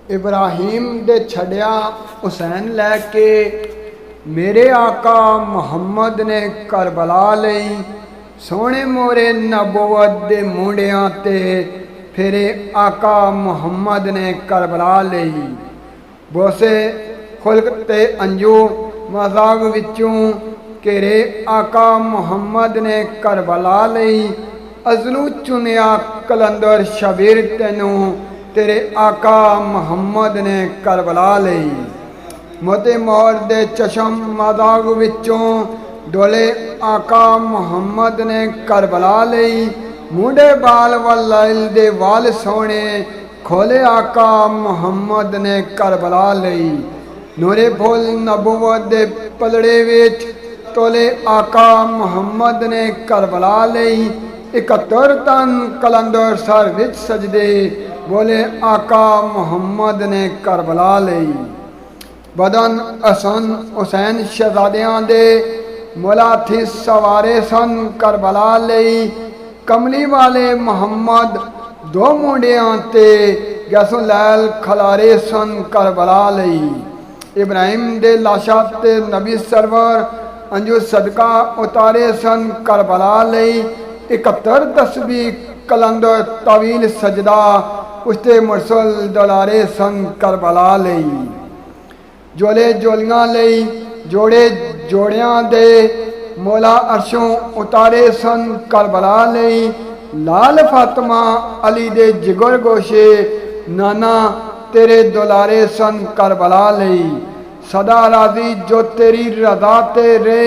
इब्राहिम दे छड़िया हुसैन लैके मेरे आका मुहम्मद ने करबला लई सोहने मोरे नबूवत दे मुंडियां ते फिरे आका मुहम्मद ने करबला लई। बोसे खुल्क ते अंजू मजाक विचों घेरे आका मुहम्मद ने करबला लई अजलू चुनिया कलंदर शबीर तेनू तेरे आका मुहम्मद ने करबला लई। मोते मोर दे चशम मजाक विचों डोले आका मुहम्मद ने करबला लई मुंडे बाल वलाइल दे वाल सोने खोले आका मुहम्मद ने करबला लई। नूरे फुल नबूवत दे पलड़े विच तोले आका मुहम्मद ने करबला लई 71 तन कलंदर सर विच सजदे बोले आका मुहम्मद ने करबला लई। बदन हसन हुसैन शहजादियां दे मुलाथी सवारे सन करबला लई कमली वाले मुहम्मद दो मुंडियां ते गैसों लैल खलारे सन करबला लई। इब्राहिम दे लाशा ते नबी सरवर अंजू सदका उतारे सन करबला लई 71 तस्बी कलंदर तवील सजदा उसते मुरसल दलारे सन करबला लई। जोले जोलियां लई जोड़े जोड़ियां दे मौला अरशों उतारे सन करबला लई लाल फातिमा अली दे जिगर गोशे नाना तेरे दुलारे सन करबला लई। सदा राजी जो तेरी रजा ते रे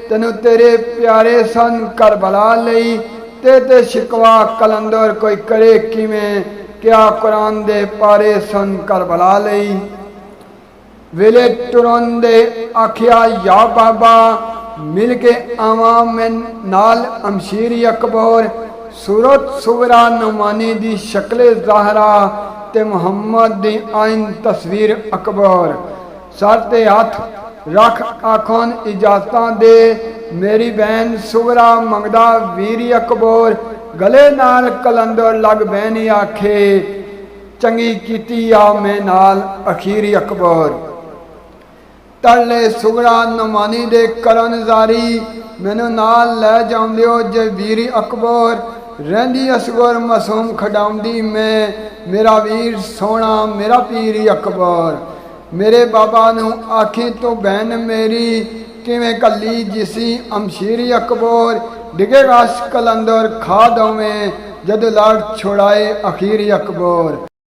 तेनू तेरे प्यारे सन करबला लई ते शिकवा कलंदर कोई करे किवें क्या कुरान दे पारे सन करबला लई। वेले टुरन दे आखिया या बाबा मिल के आवा मैं नाल अमशीर अकबर सूरत सुवरा नुमानी दी शक्ले ज़ाहरा ते मुहम्मद दी आइन तस्वीर अकबर सर ते हाथ रख आखन इजाजतां दे मेरी बहन सुवरा मंगदा वीर अकबर गले नाल कलंदर लग बहनी आखे चंगी कीती आ मैं नाल अखीरी अकबर। तले सुगड़ा नुमानी दे करन जारी मैनू नाल लै जांदिओ जे वीर अकबर रहिंदी असगर मासूम खडाउंदी मैं मेरा वीर सोना मेरा पीर अकबर। मेरे बाबा नू आखी तू बहन मेरी किवें कली जिसी अमशीर अकबर डिगेगा कलंदर खा दवें जद लड़ छुड़ाए अखीर अकबर।